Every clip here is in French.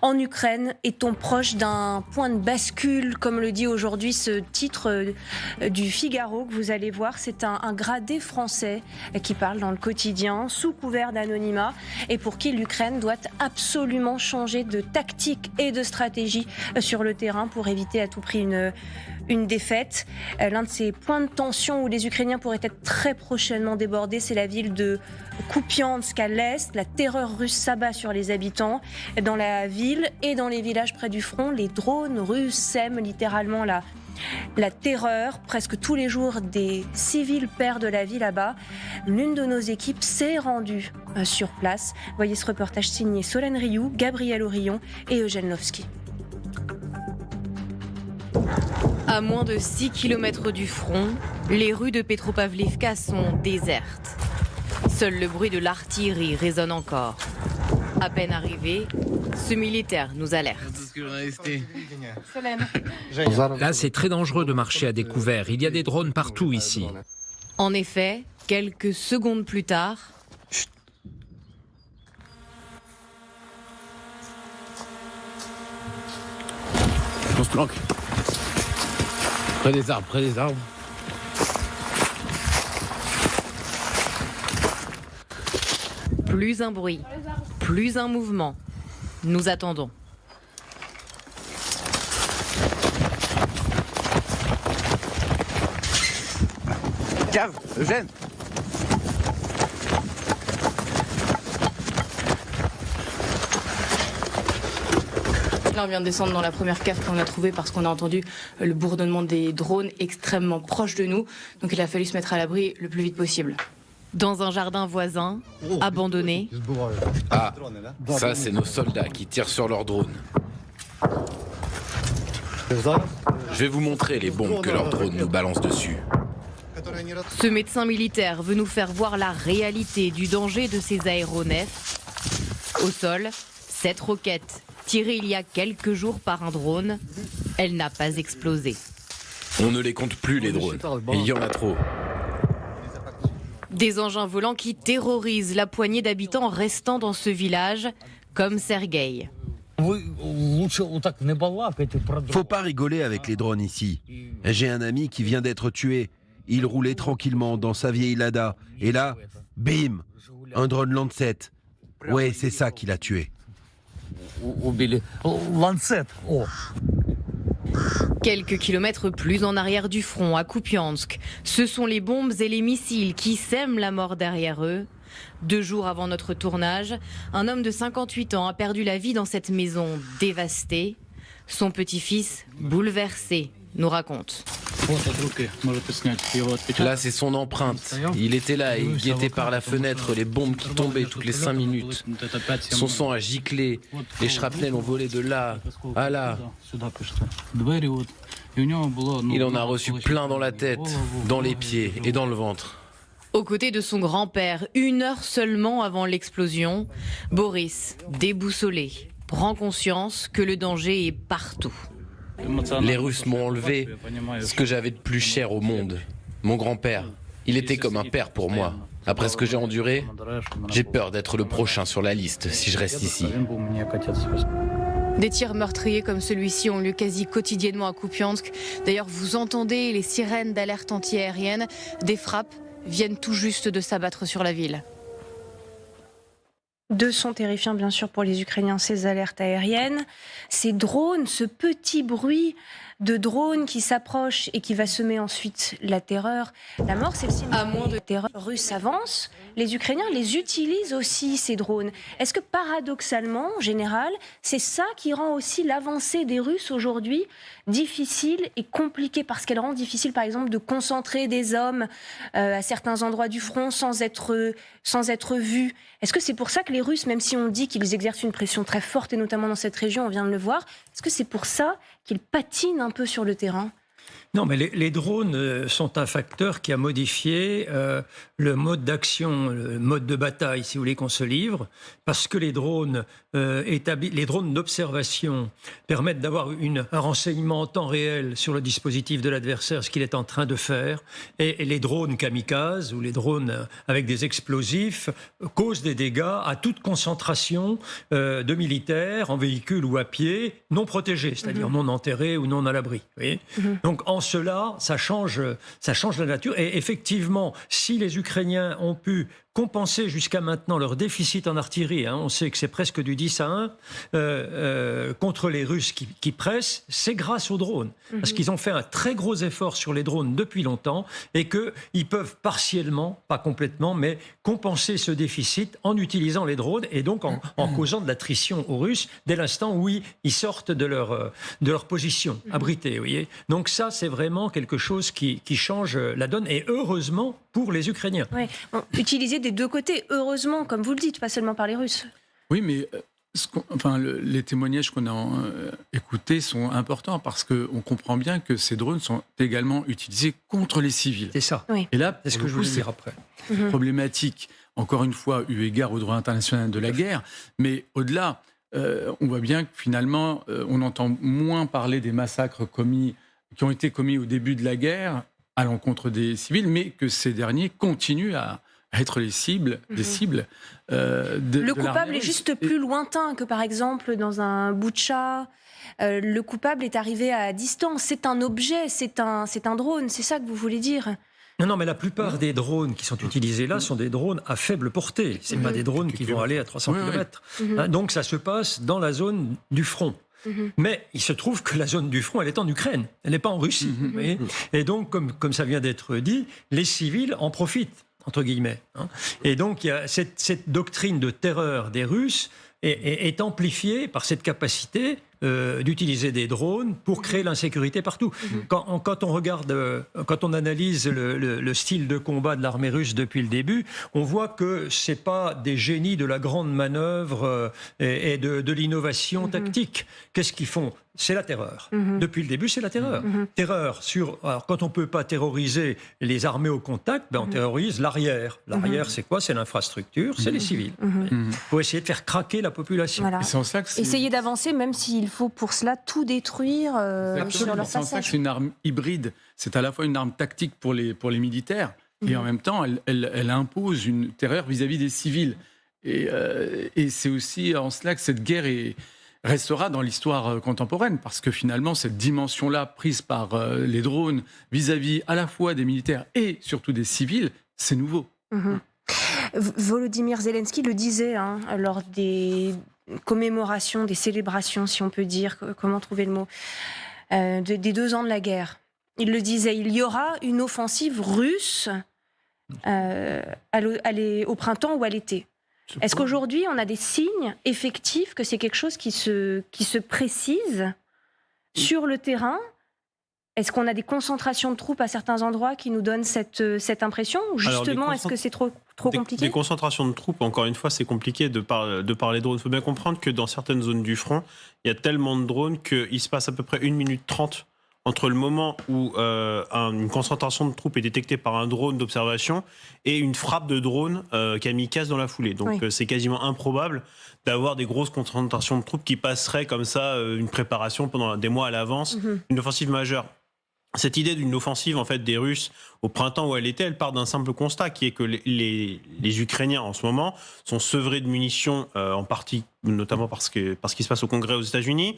En Ukraine, est-on proche d'un point de bascule, comme le dit aujourd'hui ce titre du Figaro que vous allez voir. C'est un gradé français qui parle dans le quotidien, sous couvert d'anonymat, et pour qui l'Ukraine doit absolument changer de tactique et de stratégie sur le terrain pour éviter à tout prix une défaite. L'un de ces points de tension où les Ukrainiens pourraient être très prochainement débordés, c'est la ville de Kupiansk à l'est. La terreur russe s'abat sur les habitants. Dans la ville et dans les villages près du front, les drones russes sèment littéralement la terreur. Presque tous les jours, des civils perdent la vie là-bas. L'une de nos équipes s'est rendue sur place. Voyez ce reportage signé Solène Rioux, Gabriel Aurillon et Eugène Lovski. À moins de 6 km du front, les rues de Petropavlivka sont désertes. Seul le bruit de l'artillerie résonne encore. À peine arrivé, ce militaire nous alerte. Là, c'est très dangereux de marcher à découvert. Il y a des drones partout ici. En effet, quelques secondes plus tard... On se planque. Près des arbres, près des arbres. Plus un bruit, plus un mouvement. Nous attendons. Cave, Eugène. Là, on vient de descendre dans la première cave qu'on a trouvée parce qu'on a entendu le bourdonnement des drones extrêmement proches de nous. Donc il a fallu se mettre à l'abri le plus vite possible. Dans un jardin voisin, abandonné. Ah, ça c'est nos soldats qui tirent sur leurs drones. Je vais vous montrer les bombes que leurs drones nous balancent dessus. Ce médecin militaire veut nous faire voir la réalité du danger de ces aéronefs. Au sol, cette roquette, tirée il y a quelques jours par un drone, elle n'a pas explosé. On ne les compte plus les drones, il y en a trop. Des engins volants qui terrorisent la poignée d'habitants restant dans ce village, comme Sergueï. Faut pas rigoler avec les drones ici. J'ai un ami qui vient d'être tué. Il roulait tranquillement dans sa vieille Lada. Et là, bim, un drone Lancet. Ouais, c'est ça qui l'a tué. Quelques kilomètres plus en arrière du front, à Kupiansk, ce sont les bombes et les missiles qui sèment la mort derrière eux. 2 jours avant notre tournage, un homme de 58 ans a perdu la vie dans cette maison dévastée. Son petit-fils, bouleversé, nous raconte. Là c'est son empreinte. Il était là et il guettait par la fenêtre les bombes qui tombaient toutes les 5 minutes. Son sang a giclé, les shrapnels ont volé de là à là. Il en a reçu plein dans la tête, dans les pieds et dans le ventre. Aux côtés de son grand-père, 1 heure seulement avant l'explosion, Boris, déboussolé, prend conscience que le danger est partout. Les Russes m'ont enlevé ce que j'avais de plus cher au monde. Mon grand-père, il était comme un père pour moi. Après ce que j'ai enduré, j'ai peur d'être le prochain sur la liste si je reste ici. Des tirs meurtriers comme celui-ci ont lieu quasi quotidiennement à Kupiansk. D'ailleurs, vous entendez les sirènes d'alerte antiaérienne. Des frappes viennent tout juste de s'abattre sur la ville. 2 sons terrifiants, bien sûr, pour les Ukrainiens, ces alertes aériennes. Ces drones, ce petit bruit de drones qui s'approchent et qui va semer ensuite la terreur. La mort, c'est le signe de la terreur russe avance. Les Ukrainiens les utilisent aussi, ces drones. Est-ce que paradoxalement, en général, c'est ça qui rend aussi l'avancée des Russes aujourd'hui difficile et compliquée, parce qu'elle rend difficile, par exemple, de concentrer des hommes à certains endroits du front sans être vus. Est-ce que c'est pour ça que les Russes, même si on dit qu'ils exercent une pression très forte, et notamment dans cette région, on vient de le voir, est-ce que c'est pour ça qu'ils patinent un peu sur le terrain ? Non, mais les drones sont un facteur qui a modifié le mode d'action, le mode de bataille, si vous voulez, qu'on se livre, parce que les drones d'observation permettent d'avoir un renseignement en temps réel sur le dispositif de l'adversaire, ce qu'il est en train de faire, et les drones kamikazes ou les drones avec des explosifs causent des dégâts à toute concentration de militaires en véhicule ou à pied non protégés, c'est-à-dire non enterrés ou non à l'abri. Vous voyez ? Donc en cela, ça change la nature. Et effectivement, si les Ukrainiens ont pu compenser jusqu'à maintenant leur déficit en artillerie, on sait que c'est presque du 10-1 contre les Russes qui pressent, c'est grâce aux drones. Parce qu'ils ont fait un très gros effort sur les drones depuis longtemps et qu'ils peuvent partiellement, pas complètement, mais compenser ce déficit en utilisant les drones et donc en causant de l'attrition aux Russes dès l'instant où ils sortent de leur position abritée. Vous voyez. Donc ça, c'est vraiment quelque chose qui change la donne et heureusement pour les Ukrainiens. Ouais. Bon, utiliser des deux côtés, heureusement, comme vous le dites, pas seulement par les Russes. Oui, mais les témoignages qu'on a écoutés sont importants parce qu'on comprend bien que ces drones sont également utilisés contre les civils. C'est ça. Oui. Et là, c'est ce que je voulais dire après. Problématique, encore une fois, eu égard au droit international de la guerre, mais au-delà, on voit bien que finalement, on entend moins parler des massacres qui ont été commis au début de la guerre à l'encontre des civils, mais que ces derniers continuent à être des cibles Le coupable est juste plus lointain que, par exemple, dans un Boutcha. Le coupable est arrivé à distance. C'est un objet, c'est un drone. C'est ça que vous voulez dire ? Non, mais la plupart des drones qui sont utilisés là sont des drones à faible portée. Ce n'est pas des drones qui vont aller à 300 km. Donc ça se passe dans la zone du front. Mais il se trouve que la zone du front, elle est en Ukraine, elle n'est pas en Russie. Vous voyez. Et donc, comme ça vient d'être dit, les civils en profitent, entre guillemets. Et donc, il y a cette doctrine de terreur des Russes est amplifiée par cette capacité d'utiliser des drones pour créer l'insécurité partout. Quand on regarde, quand on analyse le style de combat de l'armée russe depuis le début, on voit que c'est pas des génies de la grande manœuvre et de l'innovation tactique. Qu'est-ce qu'ils font ? C'est la terreur. Depuis le début, c'est la terreur. Terreur sur. Alors, quand on peut pas terroriser les armées au contact, on terrorise l'arrière. L'arrière, c'est quoi ? C'est l'infrastructure, c'est les civils. Pour essayer de faire craquer la population. Voilà. C'est en ça que essayer d'avancer, même s'il faut pour cela tout détruire sur leur C'est en ça que passage. c'est une arme hybride. C'est à la fois une arme tactique pour les militaires et en même temps, elle impose une terreur vis-à-vis des civils. Et c'est aussi en cela que cette guerre restera dans l'histoire contemporaine, parce que finalement, cette dimension-là prise par les drones vis-à-vis à la fois des militaires et surtout des civils, c'est nouveau. Volodymyr Zelensky le disait lors des commémorations, des célébrations, si on peut dire, comment trouver le mot, des 2 ans de la guerre. Il le disait, il y aura une offensive russe au printemps ou à l'été. Est-ce qu'aujourd'hui, on a des signes effectifs que c'est quelque chose qui se précise sur le terrain ? Est-ce qu'on a des concentrations de troupes à certains endroits qui nous donnent cette impression ? Ou justement, est-ce que c'est trop compliqué ? Des concentrations de troupes, encore une fois, c'est compliqué de par les drones. Il faut bien comprendre que dans certaines zones du front, il y a tellement de drones qu'il se passe à peu près 1 minute 30 entre le moment où une concentration de troupes est détectée par un drone d'observation et une frappe de drone kamikaze dans la foulée. Donc c'est quasiment improbable d'avoir des grosses concentrations de troupes qui passeraient comme ça une préparation pendant des mois à l'avance, une offensive majeure. Cette idée d'une offensive en fait des Russes au printemps ou à l'été, elle part d'un simple constat qui est que les Ukrainiens en ce moment sont sevrés de munitions, en partie notamment parce qu'il se passe au Congrès aux États-Unis,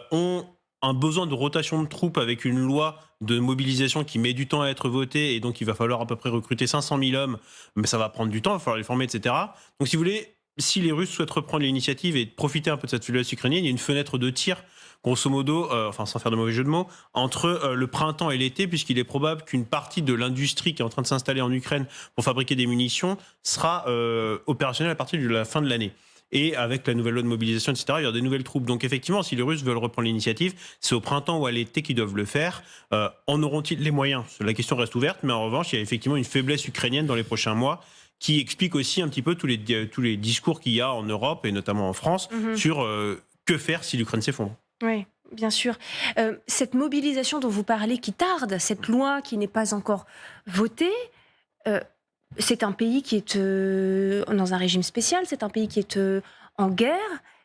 ont un besoin de rotation de troupes avec une loi de mobilisation qui met du temps à être votée et donc il va falloir à peu près recruter 500 000 hommes, mais ça va prendre du temps, il va falloir les former, etc. Donc si vous voulez, si les Russes souhaitent reprendre l'initiative et profiter un peu de cette faiblesse ukrainienne, il y a une fenêtre de tir, grosso modo, sans faire de mauvais jeu de mots, entre le printemps et l'été, puisqu'il est probable qu'une partie de l'industrie qui est en train de s'installer en Ukraine pour fabriquer des munitions sera opérationnelle à partir de la fin de l'année. Et avec la nouvelle loi de mobilisation, etc., il y aura des nouvelles troupes. Donc effectivement, si les Russes veulent reprendre l'initiative, c'est au printemps ou à l'été qu'ils doivent le faire. En auront-ils les moyens ? La question reste ouverte, mais en revanche, il y a effectivement une faiblesse ukrainienne dans les prochains mois qui explique aussi un petit peu tous les discours qu'il y a en Europe et notamment en France sur que faire si l'Ukraine s'effondre. Oui. Bien sûr. Cette mobilisation dont vous parlez qui tarde, cette loi qui n'est pas encore votée, c'est un pays qui est dans un régime spécial, c'est un pays qui est en guerre.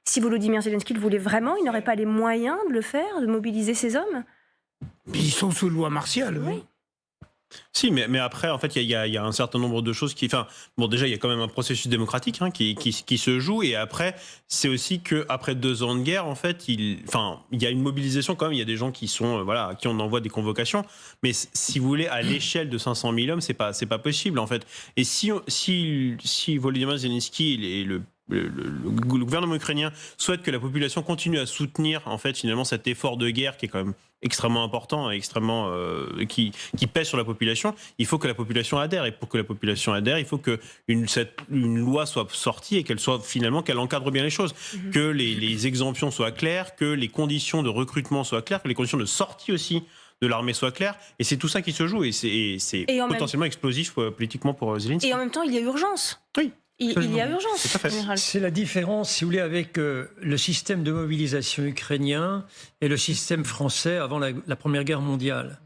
Si Volodymyr Zelensky le voulait vraiment, il n'aurait pas les moyens de le faire, de mobiliser ces hommes? Ils sont sous loi martiale, oui. Si, mais après, en fait, il y a un certain nombre de choses qui... Enfin, bon, déjà, il y a quand même un processus démocratique qui se joue. Et après, c'est aussi qu'après 2 ans de guerre, en fait, il y a une mobilisation quand même. Il y a des gens qui sont... à qui on envoie des convocations. Mais si vous voulez, à l'échelle de 500 000 hommes, c'est pas possible, en fait. Et si Volodymyr Zelensky et le gouvernement ukrainien souhaite que la population continue à soutenir, en fait, finalement, cet effort de guerre qui est quand même extrêmement important et extrêmement qui pèse sur la population, il faut que la population adhère. Et pour que la population adhère, il faut que une loi soit sortie et qu'elle encadre bien les choses, que les exemptions soient claires, que les conditions de recrutement soient claires, que les conditions de sortie aussi de l'armée soient claires. Et c'est tout ça qui se joue. Et c'est potentiellement explosif politiquement pour Zelensky. Et en même temps, il y a urgence. Oui. Il y a urgence. C'est la différence, si vous voulez, avec le système de mobilisation ukrainien et le système français avant la Première Guerre mondiale.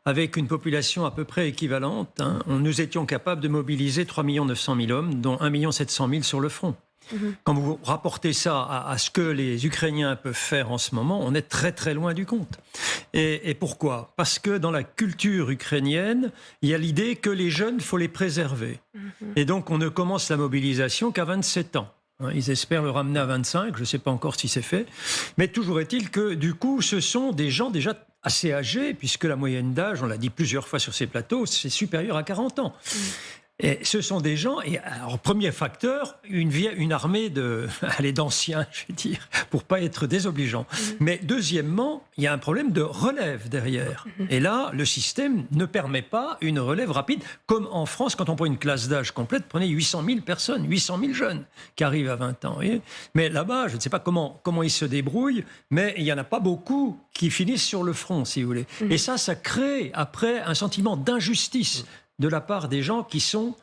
Avec une population à peu près équivalente, nous étions capables de mobiliser 3 900 000 hommes, dont 1 700 000 sur le front. Quand vous rapportez ça à ce que les Ukrainiens peuvent faire en ce moment, on est très très loin du compte. Et pourquoi? Parce que dans la culture ukrainienne, il y a l'idée que les jeunes, il faut les préserver. Et donc on ne commence la mobilisation qu'à 27 ans. Ils espèrent le ramener à 25, je ne sais pas encore si c'est fait. Mais toujours est-il que du coup, ce sont des gens déjà assez âgés, puisque la moyenne d'âge, on l'a dit plusieurs fois sur ces plateaux, c'est supérieur à 40 ans. Et ce sont des gens, et alors premier facteur, une armée d'anciens, je vais dire, pour pas être désobligeant. Mais deuxièmement, il y a un problème de relève derrière. Et là, le système ne permet pas une relève rapide, comme en France, quand on prend une classe d'âge complète, prenez 800 000 personnes, 800 000 jeunes qui arrivent à 20 ans. Voyez. Mais là-bas, je ne sais pas comment ils se débrouillent, mais il n'y en a pas beaucoup qui finissent sur le front, si vous voulez. Et ça crée après un sentiment d'injustice de la part des gens qui sont,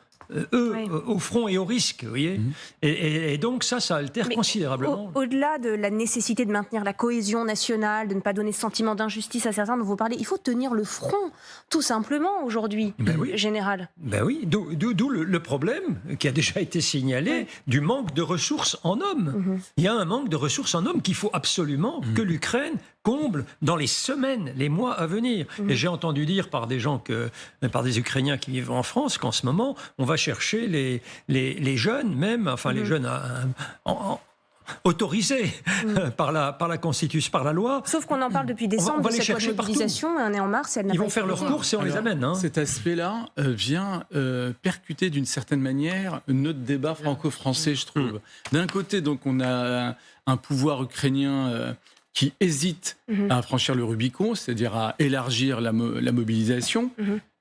au front et au risque, vous voyez. Et donc ça altère considérablement. Au-delà de la nécessité de maintenir la cohésion nationale, de ne pas donner ce sentiment d'injustice à certains dont vous parlez, il faut tenir le front, tout simplement, aujourd'hui, général. Ben oui, d'où le problème qui a déjà été signalé du manque de ressources en hommes. Il y a un manque de ressources en hommes qu'il faut absolument que l'Ukraine comble dans les semaines, les mois à venir. Et j'ai entendu dire par des des Ukrainiens qui vivent en France qu'en ce moment, on va chercher les jeunes même, les jeunes autorisés par la Constitution, par la loi. Sauf qu'on en parle depuis décembre de cette loi de mobilisation, on est en mars, elle n'a pas été votée. Ils vont faire leurs courses et on les amène. Cet aspect-là vient percuter d'une certaine manière notre débat franco-français, je trouve. D'un côté, donc, on a un pouvoir ukrainien qui hésite à franchir le Rubicon, c'est-à-dire à élargir la mobilisation.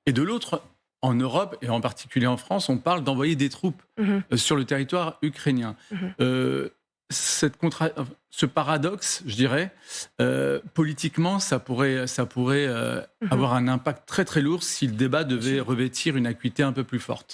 Et de l'autre, en Europe, et en particulier en France, on parle d'envoyer des troupes sur le territoire ukrainien. Ce paradoxe, je dirais, politiquement, ça pourrait avoir un impact très très lourd si le débat devait revêtir une acuité un peu plus forte.